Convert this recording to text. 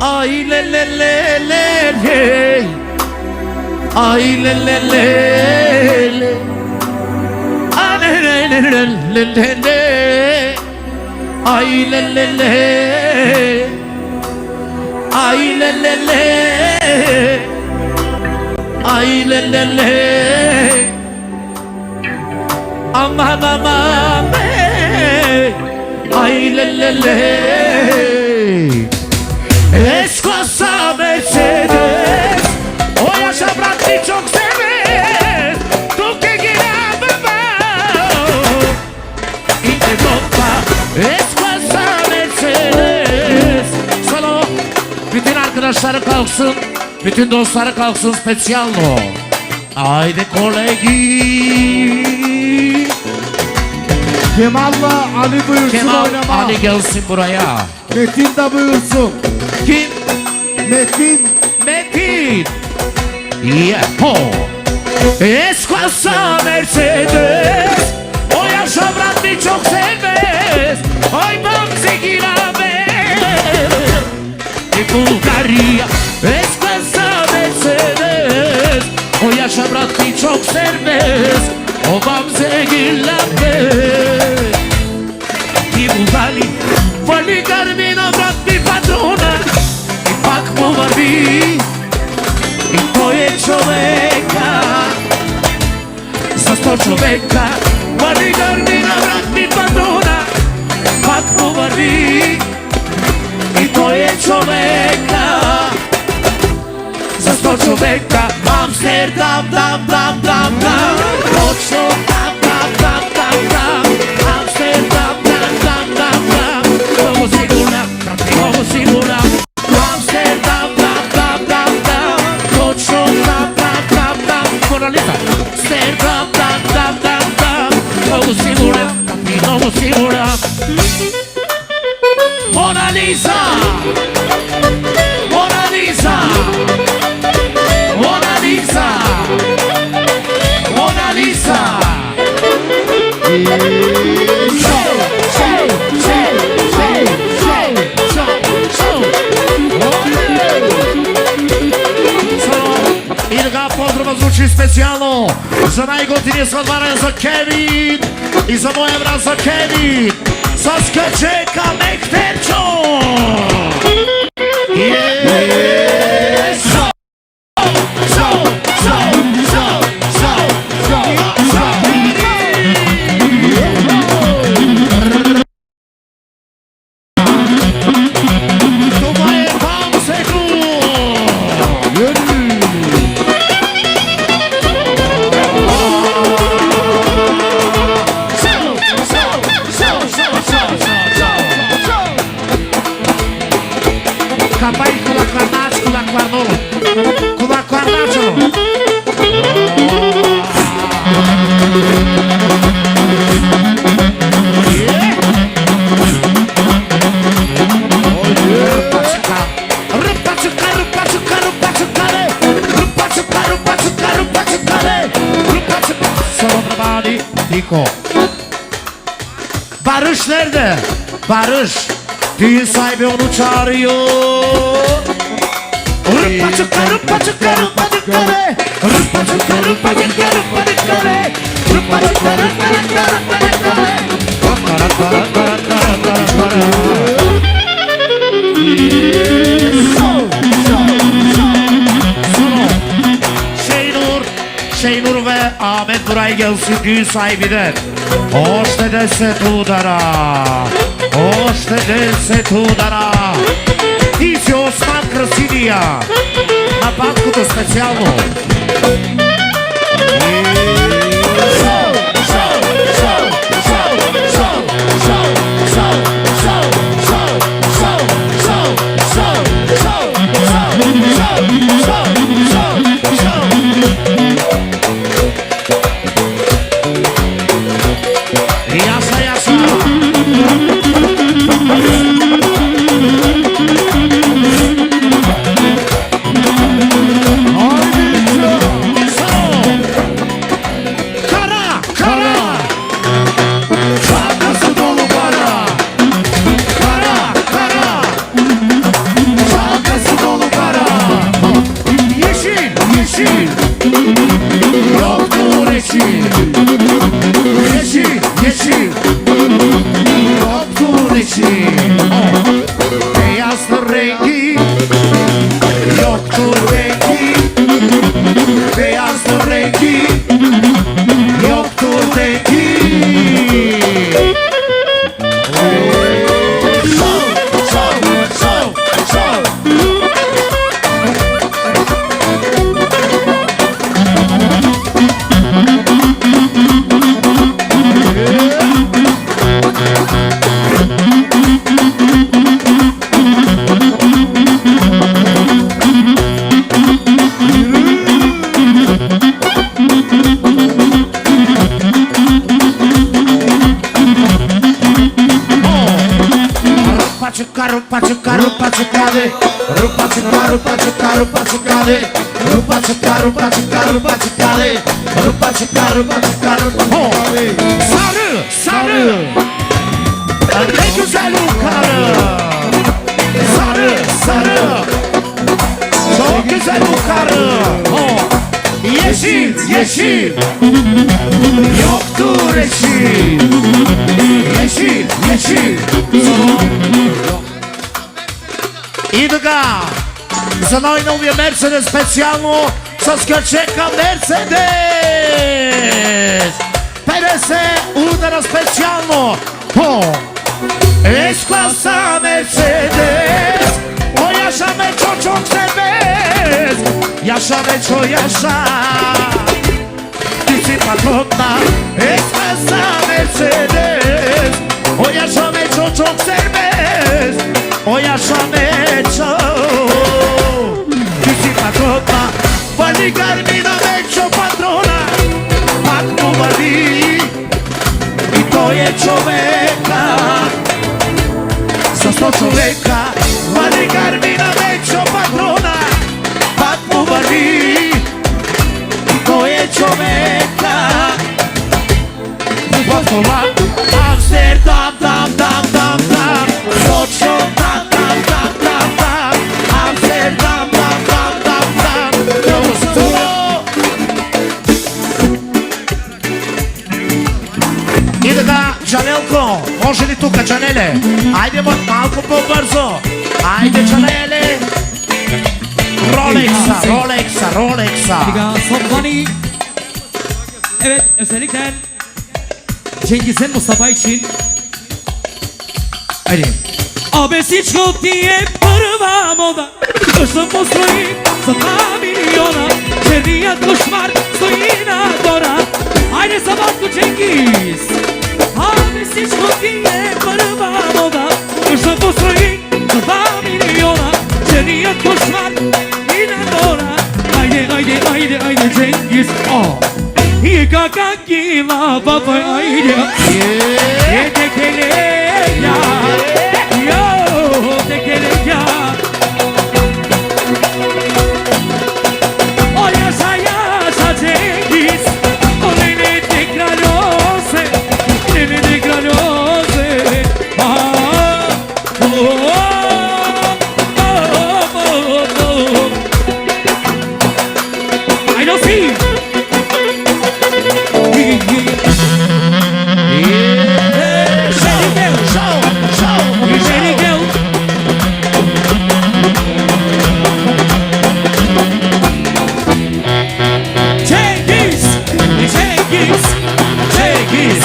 Ay le le le le le. Ay le le le le. Ay le le le le le. Ay le le le. Ay le le le. Ay le le le. Aman aman be. Ay le le le. Esquassa Mercedes. O yaşa bıraktı çok sever. Tu que girava İnce topla. Esquassa Mercedes. Solo. Bütün arkadaşları kalksın. Bütün dostları kalksın, specijalno. Ajde kolegi. Kemal'la Ali buyursun Kemal, oynama. Ali gelsin buraya. Metin de buyursun. Kim? Metin. Metin. Yepo. Esquassa Mercedes. O yaşa bıraktı çok sevmez. Ay bamse girame. Bulgaria. Esquassa Mercedes. O yaşa bıraktı çok sevmez. O bamse girame. Ti Bulgari. Vali Carmina bıraktı padrona. I pak mu varbi. I to je čoveka. Za 100 čoveka. Vali Carmina bıraktı padrona. Pak mu varbi. I to je čoveka. Za 100 čoveka. Amsterdam, dam, dam, dam, dam. Točno, dam, dam, dam, dam, dam. Amsterdam, dam, dam, dam, dam. Ovo sigurna, ovo sigurna. Amsterdam, dam, dam, dam, dam. Točno, dam, dam, dam, dam. Moralista. Amsterdam, dam, dam, dam, dam. Ovo sigurna, ovo sigurna. Mona Lisa. Mona Lisa. Mona Lisa. Mona Lisa. Show, show, show, show, show, show, show. Ilga pozdrava zvuči specijalno za najgotivnije skladvare za Kevin i za moje brat za Kevin. Saska čeka Mekterčo. Kapayın kulaklarını aç, kulaklarını oğlum. Kulaklarını aç oğlum. Niko. Barış nerede? Barış. Düğün sahibi onu çağırıyor. Rıpa çıkar, rıpa çıkar, rıpa çıkar. Rıpa çıkar, rıpa çıkar, rıpa çıkar. Rıpa çıkar, rıpa çıkar, rıpa çıkar. Şeynur ve Ahmet buraya gelsin düğün sahibinden. Hoş dedese tudara. Hoş dedese tudara. Dice Osman Krasiniya. Napad specijalno. Yasa yasa. Kara. çuka, rupa çuka, rupa çukali. Rupa çuka, rupa çuka, rupa çukali. Rupa çuka, rupa çuka, rupa çukali. Rupa çuka, rupa çuka, rupa çukali. Sarı, sarı. Ne güzel yukarı. Sarı, sarı. Çok güzel yukarı. Yeşil, yeşil. Yoktur eşi. Yeşil, yeşil. И така, за най-новия Мерцедес специално с качека Мерцедес. 50 удара специално. С-класа Мерцедес. О, яша мечо, чок се без. Яша мечо, яша. Ти си патрона. С-класа Мерцедес. О, яша мечо, чок се без. O yaşame Ti patrona Vali Carmina Meccio patrona Patno vali I to je čoveka Za 100 čoveka Vali Carmina Meccio patrona Patno vali I to je čoveka Patnova Amsterdam, dam, dam, dam, dam Sočo, dam, dam, dam, dam, dam Amsterdam, dam, dam, dam, dam И така, Джанелко, може ли тук, Джанеле? Айде малко по-бързо Айде, Джанеле Rolexa, Rolexa, Rolexa Diga Sofani. Evet, özellikle Cengiz'in Mustafa için. Hadi. Обесичко ти е първа мода, къща построи за 2 милиона. Черният кошмар стои на двора. Айде Сабатко Дженгиз. Обесичко ти е първа мода, къща построи за 2 милиона. Черният кошмар и на двора. Айде, айде, айде, айде Дженгиз. И кака кила папа, айде. Tekeleya, yo tekeleya. O yaşa yaşa Cengiz, o nene tekrar olse, nene tekrar olse. I don't see. Cengiz, Cengiz, Cengiz